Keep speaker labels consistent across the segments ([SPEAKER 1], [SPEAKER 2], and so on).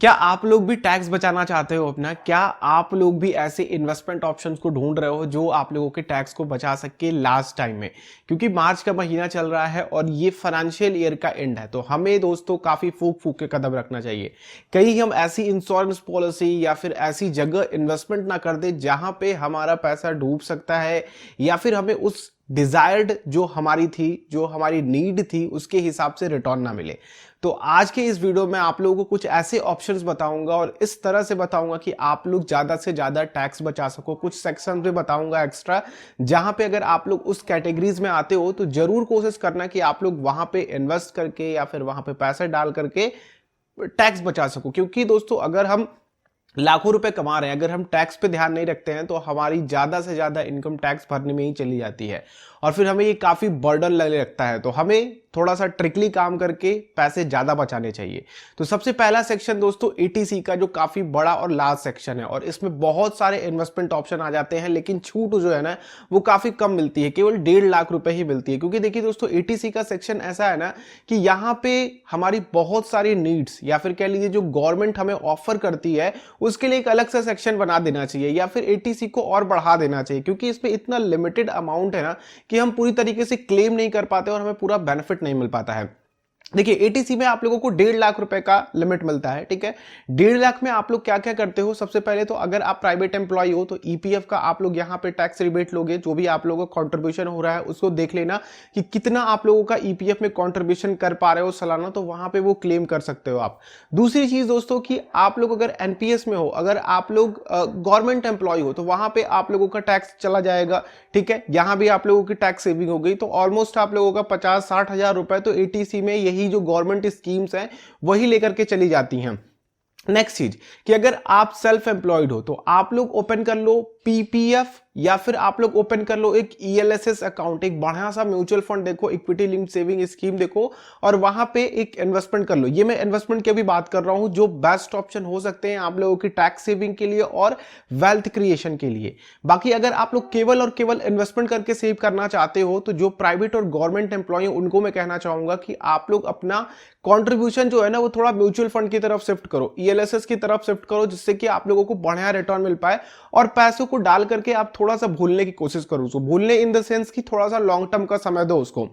[SPEAKER 1] क्या आप लोग भी टैक्स बचाना चाहते हो अपना? क्या आप लोग भी ऐसे इन्वेस्टमेंट ऑप्शंस को ढूंढ रहे हो जो आप लोगों के टैक्स को बचा सके लास्ट टाइम में? क्योंकि मार्च का महीना चल रहा है और ये फाइनेंशियल ईयर का एंड है, तो हमें दोस्तों काफी फूक फूक के कदम रखना चाहिए। कहीं हम ऐसी इंश्योरेंस पॉलिसी या फिर ऐसी जगह इन्वेस्टमेंट ना कर दे जहां पे हमारा पैसा डूब सकता है, या फिर हमें उस डिजायर्ड जो हमारी थी, जो हमारी नीड थी, उसके हिसाब से रिटर्न ना मिले। तो आज के इस वीडियो में आप लोगों को कुछ ऐसे ऑप्शंस बताऊंगा और इस तरह से बताऊंगा कि आप लोग ज्यादा से ज्यादा टैक्स बचा सको। कुछ सेक्शन भी बताऊंगा एक्स्ट्रा, जहां पे अगर आप लोग उस कैटेगरीज में आते हो तो जरूर कोशिश करना कि आप लोग वहां पे इन्वेस्ट करके या फिर वहां पे पैसे डाल करके टैक्स बचा सको। क्योंकि दोस्तों अगर हम लाखों रुपए कमा रहे हैं, अगर हम टैक्स पे ध्यान नहीं रखते हैं तो हमारी ज्यादा से ज्यादा इनकम टैक्स भरने में ही चली जाती है और फिर हमें ये काफी बर्डन लगने लगता है। तो हमें थोड़ा सा ट्रिकली काम करके पैसे ज्यादा बचाने चाहिए। तो सबसे पहला सेक्शन दोस्तों एटीसी का, जो काफी बड़ा और लार्ज सेक्शन है और इसमें बहुत सारे इन्वेस्टमेंट ऑप्शन आ जाते हैं, लेकिन छूट जो है ना वो काफी कम मिलती है, केवल 1.5 लाख रुपए ही मिलती है। क्योंकि देखिए दोस्तों एटीसी का सेक्शन ऐसा है ना कि यहाँ पे हमारी बहुत सारी नीड्स या फिर कह लीजिए जो गवर्नमेंट हमें ऑफर करती है उसके लिए एक अलग सा सेक्शन बना देना चाहिए या फिर एटीसी को और बढ़ा देना चाहिए। क्योंकि इसमें इतना लिमिटेड अमाउंट है ना कि हम पूरी तरीके से क्लेम नहीं कर पाते और हमें पूरा बेनिफिट नहीं मिल पाता है। देखिए एटीसी में आप लोगों को 1.5 लाख रुपए का लिमिट मिलता है, ठीक है। 1.5 लाख में आप लोग क्या क्या करते हो? सबसे पहले तो अगर आप प्राइवेट एम्प्लॉय हो तो ईपीएफ का आप लोग यहाँ पे टैक्स रिबेट लोगे। जो भी आप लोगों का कंट्रीब्यूशन हो रहा है उसको देख लेना कि कितना आप लोगों का ईपीएफ में कंट्रीब्यूशन कर पा रहे हो सालाना, तो वहां पे वो क्लेम कर सकते हो आप। दूसरी चीज दोस्तों कि आप लोग अगर एनपीएस में हो, अगर आप लोग गवर्नमेंट एम्प्लॉय हो तो वहां पे आप लोगों का टैक्स चला जाएगा, ठीक है। यहां भी आप लोगों की टैक्स सेविंग हो गई, तो ऑलमोस्ट आप लोगों का 50-60 हजार रुपए तो एटीसी में यही जो गवर्नमेंट स्कीम्स हैं वही लेकर के चली जाती हैं। नेक्स्ट चीज कि अगर आप सेल्फ एम्प्लॉयड हो तो आप लोग ओपन कर लो पीपीएफ या फिर आप लोग ओपन कर लो एक ईएलएसएस अकाउंट, एक बढ़िया सा म्यूचुअल फंड देखो, इक्विटी लिंक्ड सेविंग स्कीम देखो और वहां पे एक इन्वेस्टमेंट कर लो। ये मैं इन्वेस्टमेंट की भी बात कर रहा हूं जो बेस्ट ऑप्शन हो सकते हैं आप लोगों की टैक्स सेविंग के लिए और वेल्थ क्रिएशन के लिए। बाकी अगर आप लोग केवल और केवल इन्वेस्टमेंट करके सेव करना चाहते हो तो जो प्राइवेट और गवर्नमेंट एम्प्लॉय उनको मैं कहना चाहूंगा कि आप लोग अपना कंट्रीब्यूशन जो है ना वो थोड़ा म्यूचुअल फंड की तरफ शिफ्ट करो, ईएलएसएस की तरफ शिफ्ट करो, जिससे कि आप लोगों को बढ़िया रिटर्न मिल पाए और पैसों को डाल करके आप थोड़ा सा भूलने की कोशिश करो। उसको भूलने इन द सेंस कि थोड़ा सा लॉन्ग टर्म का समय दो उसको,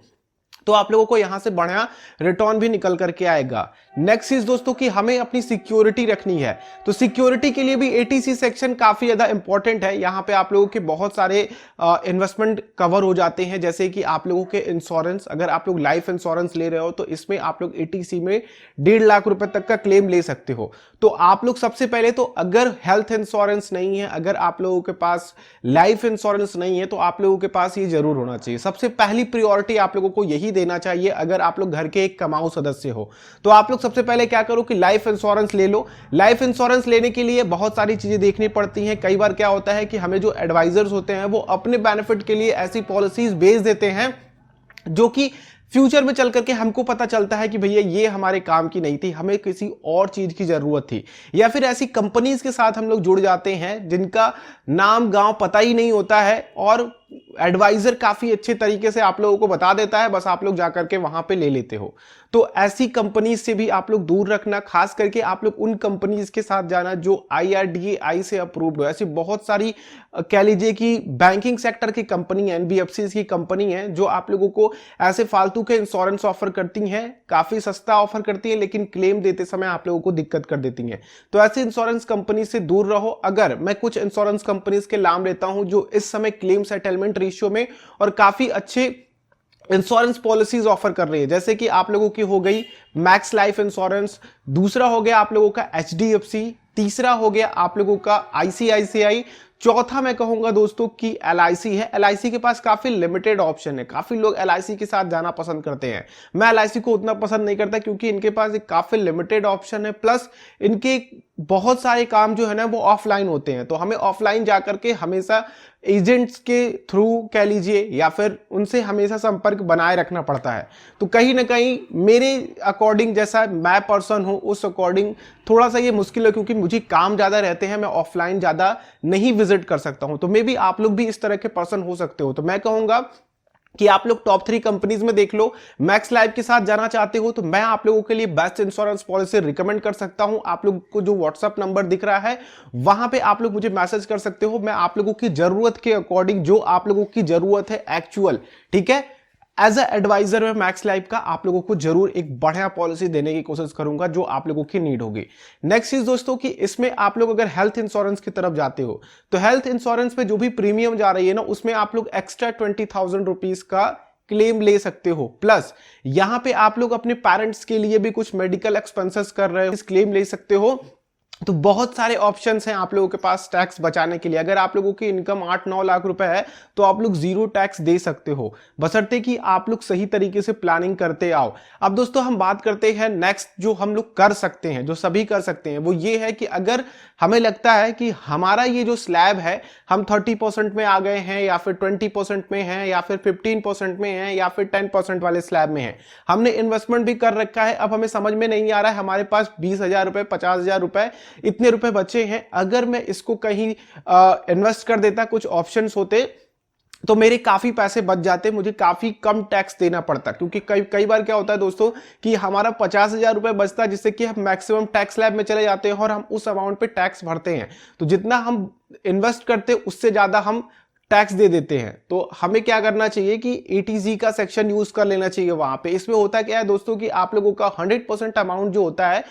[SPEAKER 1] तो आप लोगों को यहां से बढ़िया रिटर्न भी निकल करके आएगा। नेक्स्ट चीज दोस्तों कि हमें अपनी सिक्योरिटी रखनी है, तो सिक्योरिटी के लिए भी एटीसी सेक्शन काफी ज्यादा इंपॉर्टेंट है। यहां पे आप लोगों के बहुत सारे इन्वेस्टमेंट कवर हो जाते हैं, जैसे कि आप लोगों के इंश्योरेंस, अगर आप लोग लाइफ इंश्योरेंस ले रहे हो तो इसमें आप लोग एटीसी में 1.5 लाख रुपए तक का क्लेम ले सकते हो। तो आप लोग सबसे पहले तो अगर हेल्थ इंश्योरेंस नहीं है, अगर आप लोगों के पास लाइफ इंश्योरेंस नहीं है, तो आप लोगों के पास ये जरूर होना चाहिए। सबसे पहली प्रायोरिटी आप लोगों को यही देना चाहिए। अगर आप लोग घर के एक कमाऊ सदस्य हो तो आप लोग सबसे पहले क्या करो कि लाइफ इंश्योरेंस ले लो। लाइफ इंश्योरेंस लेने के लिए बहुत सारी चीजें देखनी पड़ती हैं। कई बार क्या होता है कि हमें जो एडवाइजर्स होते हैं वो अपने बेनिफिट के लिए ऐसी पॉलिसीज भेज देते हैं जो कि फ्यूचर में चल करके हमको पता चलता है कि भैया ये हमारे काम की नहीं थी, हमें किसी और चीज की जरूरत थी। या फिर ऐसी कंपनीज के साथ हम लोग जुड़ जाते हैं जिनका नाम गांव पता ही नहीं होता है और एडवाइजर काफी अच्छे तरीके से आप लोगों को बता देता है, बस आप लोग जाकर के वहां पे ले लेते हो। तो ऐसी कंपनीज से भी आप लोग दूर रखना, खास करके आप लोग उन कंपनीज के साथ जाना जो IRDAI से अप्रूव्ड हो। ऐसी बहुत सारी कह लीजिए कि बैंकिंग सेक्टर की कंपनी है, एनबीएफसी की कंपनी है, जो आप लोगों को ऐसे फालतू के इंश्योरेंस ऑफर करती हैं, काफी सस्ता ऑफर करती है, लेकिन क्लेम देते समय आप लोगों को दिक्कत कर देती हैं। तो ऐसे इंश्योरेंस कंपनी से दूर रहो। अगर मैं कुछ इंश्योरेंस कंपनीज के नाम लेता हूं जो इस समय क्लेम सेटलमेंट रेशियो में और काफी अच्छे इंश्योरेंस पॉलिसीज ऑफर कर रही है, जैसे कि आप लोगों की हो गई मैक्स लाइफ इंश्योरेंस, दूसरा हो गया आप लोगों का एचडीएफसी, तीसरा हो गया आप लोगों का आईसीआईसीआई, चौथा मैं कहूंगा दोस्तों कि एलआईसी है। एलआईसी के पास काफी लिमिटेड ऑप्शन है, काफी लोग एलआईसी के साथ जाना पसंद करते हैं। मैं एलआईसी को उतना पसंद नहीं करता क्योंकि इनके पास एक काफी लिमिटेड ऑप्शन है, प्लस इनके बहुत सारे काम जो है ना वो ऑफलाइन होते हैं। तो हमें ऑफलाइन जाकर के हमेशा एजेंट्स के थ्रू कह लीजिए या फिर उनसे हमेशा संपर्क बनाए रखना पड़ता है। तो कहीं ना कहीं मेरे अकॉर्डिंग, जैसा मैं पर्सन हूं उस अकॉर्डिंग थोड़ा सा ये मुश्किल है, क्योंकि मुझे काम ज्यादा रहते हैं, मैं ऑफलाइन ज्यादा नहीं विजिट कर सकता हूं। तो मे बी आप लोग भी इस तरह के पर्सन हो सकते हो। तो मैं कहूंगा कि आप लोग टॉप 3 कंपनीज में देख लो, मैक्स लाइफ के साथ जाना चाहते हो तो मैं आप लोगों के लिए बेस्ट इंश्योरेंस पॉलिसी रिकमेंड कर सकता हूं। आप लोग को जो व्हाट्सएप नंबर दिख रहा है वहां पे आप लोग मुझे मैसेज कर सकते हो। मैं आप लोगों की जरूरत के अकॉर्डिंग, जो आप लोगों की जरूरत है एक्चुअल, ठीक है, एज ए एडवाइजर में मैक्स लाइफ का आप लोगों को जरूर एक बढ़िया पॉलिसी देने की कोशिश करूंगा जो आप लोगों की नीड होगी। नेक्स्ट चीज दोस्तों कि इसमें आप लोग अगर हेल्थ इंश्योरेंस की तरफ जाते हो तो हेल्थ इंश्योरेंस पे जो भी प्रीमियम जा रही है ना, उसमें आप लोग एक्स्ट्रा 20,000 रुपीज का क्लेम ले सकते हो। प्लस यहां पे आप लोग अपने पेरेंट्स के लिए भी कुछ मेडिकल एक्सपेंसेस कर रहे हो, इस क्लेम ले सकते हो। तो बहुत सारे ऑप्शंस हैं आप लोगों के पास टैक्स बचाने के लिए। अगर आप लोगों की इनकम 8-9 लाख रुपए है तो आप लोग जीरो टैक्स दे सकते हो, बशर्ते कि आप लोग सही तरीके से प्लानिंग करते आओ। अब दोस्तों हम बात करते हैं नेक्स्ट जो हम लोग कर सकते हैं, जो सभी कर सकते हैं, वो ये है कि अगर हमें लगता है कि हमारा ये जो स्लैब है हम 30% में आ गए हैं या फिर 20% में हैं या फिर 15% में हैं या फिर 10% वाले स्लैब में हैं, हमने इन्वेस्टमेंट भी कर रखा है, अब हमें समझ में नहीं आ रहा है, हमारे पास 20,000 रुपए, 50,000 रुपए, इतने रुपए बचे हैं, अगर मैं इसको कहीं इन्वेस्ट कर देता, कुछ ऑप्शंस होते तो मेरे काफी पैसे बच जाते, मुझे काफी कम टैक्स देना पड़ता। क्योंकि कई बार क्या होता है दोस्तों कि हमारा 50,000 रुपए बचता है जिससे कि हम मैक्सिमम टैक्स स्लैब में चले जाते हैं और हम उस अमाउंट पे टैक्स भरते हैं। तो जितना हम इन्वेस्ट करते हैं उससे ज्यादा हम टैक्स दे देते हैं। तो हमें क्या करना चाहिए कि ATZ का सेक्शन यूज कर लेना चाहिए वहां पे। इसमें होता क्या है दोस्तों कि आप लोगों का 100% अमाउंट जो होता है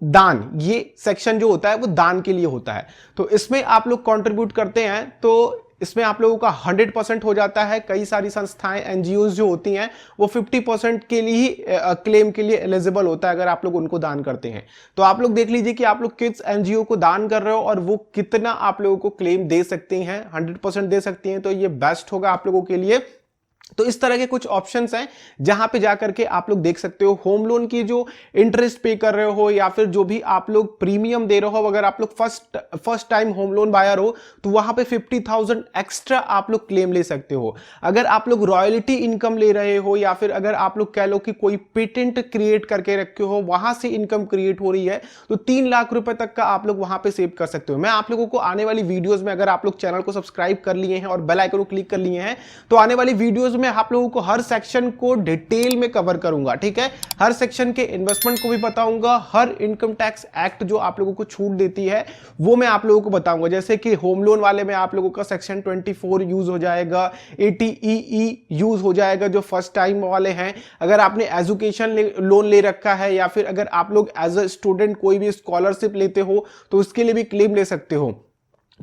[SPEAKER 1] दान, ये सेक्शन जो होता है वो दान के लिए होता है। तो इसमें आप लोग कंट्रीब्यूट करते हैं तो इसमें आप लोगों का 100% हो जाता है। कई सारी संस्थाएं, NGOs जो होती हैं वो 50% के लिए ही क्लेम के लिए एलिजिबल होता है अगर आप लोग उनको दान करते हैं। तो आप लोग देख लीजिए कि आप लोग किस NGO को दान कर रहे हो और वो कितना आप लोगों को क्लेम दे सकती हैं। 100% दे सकती हैं तो ये बेस्ट होगा आप लोगों के लिए। तो इस तरह के कुछ ऑप्शंस हैं जहां पे जाकर के आप लोग देख सकते हो। होम लोन की जो इंटरेस्ट पे कर रहे हो या फिर जो भी आप लोग प्रीमियम दे रहे हो, अगर आप लोग first time home loan buyer हो तो वहां पे 50,000 एक्स्ट्रा आप लोग क्लेम ले सकते हो। अगर आप लोग रॉयल्टी इनकम ले रहे हो या फिर अगर आप लोग कह लो कि कोई पेटेंट क्रिएट करके रखे हो, वहां से इनकम क्रिएट हो रही है, तो 3 लाख रुपए तक का आप लोग वहां पे सेव कर सकते हो। मैं आप लोगों को आने वाली वीडियोस में, अगर आप लोग चैनल को सब्सक्राइब कर लिए हैं और बेल आइकन को क्लिक कर लिए हैं, तो आने वाली वीडियोस में आप लोगों को हर सेक्शन को डिटेल में कवर करूंगा, ठीक है। हर सेक्शन के इन्वेस्टमेंट को भी बताऊंगा, हर इनकम टैक्स एक्ट जो आप लोगों को छूट देती है वो मैं आप लोगों को बताऊंगा। जैसे कि होम लोन वाले में आप लोगों का सेक्शन 24 यूज हो जाएगा, 80EE यूज हो जाएगा जो फर्स्ट टाइम वाले हैं। अगर आपने एजुकेशन लोन ले रखा है या फिर अगर आप लोग एज अ स्टूडेंट कोई भी स्कॉलरशिप लेते हो तो उसके लिए भी क्लेम ले सकते हो।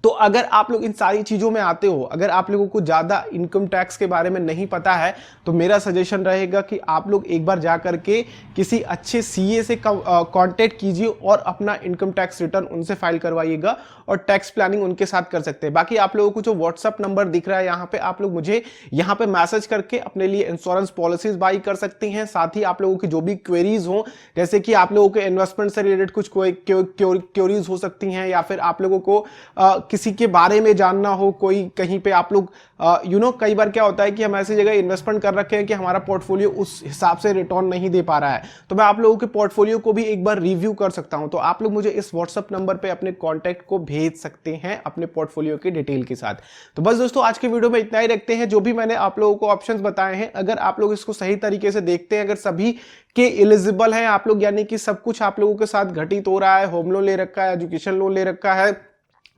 [SPEAKER 1] तो अगर आप लोग इन सारी चीजों में आते हो, अगर आप लोगों को ज्यादा इनकम टैक्स के बारे में नहीं पता है, तो मेरा सजेशन रहेगा कि आप लोग एक बार जा करके किसी अच्छे CA से कांटेक्ट कीजिए और अपना इनकम टैक्स रिटर्न उनसे फाइल करवाइएगा और टैक्स प्लानिंग उनके साथ कर सकते हैं। बाकी आप लोगों को जो व्हाट्सएप नंबर दिख रहा है यहाँ पे, आप लोग मुझे यहाँ पे मैसेज करके अपने लिए इंश्योरेंस पॉलिसीज बाई कर सकते हैं। साथ ही आप लोगों की जो भी क्वेरीज हो, जैसे कि आप लोगों के इन्वेस्टमेंट से रिलेटेड कुछ क्वेरीज हो सकती हैं या फिर आप लोगों को किसी के बारे में जानना हो, कोई कहीं पे आप लोग कई बार क्या होता है कि हम ऐसी जगह इन्वेस्टमेंट कर रखे हैं कि हमारा पोर्टफोलियो उस हिसाब से रिटर्न नहीं दे पा रहा है, तो मैं आप लोगों के पोर्टफोलियो को भी एक बार रिव्यू कर सकता हूं। तो आप लोग मुझे इस व्हाट्सएप नंबर पे अपने कॉन्टैक्ट को भेज सकते हैं अपने पोर्टफोलियो की डिटेल के साथ। तो बस दोस्तों आज के वीडियो में इतना ही रखते हैं। जो भी मैंने आप लोगों को ऑप्शंस बताए हैं, अगर आप लोग इसको सही तरीके से देखते हैं, अगर सभी के एलिजिबल हैं आप लोग, यानी कि सब कुछ आप लोगों के साथ घटित हो रहा है, होम लोन ले रखा है, एजुकेशन लोन ले रखा है,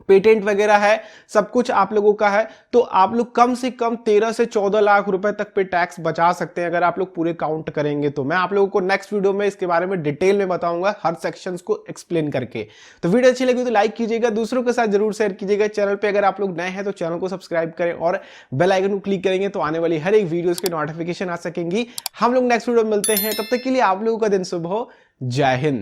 [SPEAKER 1] पेटेंट वगैरह है, सब कुछ आप लोगों का है, तो आप लोग कम से कम 13 से 14 लाख रुपए तक पे टैक्स बचा सकते हैं अगर आप लोग पूरे काउंट करेंगे। तो मैं आप लोगों को नेक्स्ट वीडियो में इसके बारे में डिटेल में बताऊंगा, हर सेक्शंस को एक्सप्लेन करके। तो वीडियो अच्छी लगी तो लाइक कीजिएगा, दूसरों के साथ जरूर शेयर कीजिएगा। चैनल पे अगर आप लोग नए हैं तो चैनल को सब्सक्राइब करें और बेल आइकन को क्लिक करेंगे तो आने वाली हर एक वीडियो की नोटिफिकेशन आ सकेंगी। हम लोग नेक्स्ट वीडियो में मिलते हैं, तब तक के लिए आप लोगों का दिन शुभ हो। जय हिंद।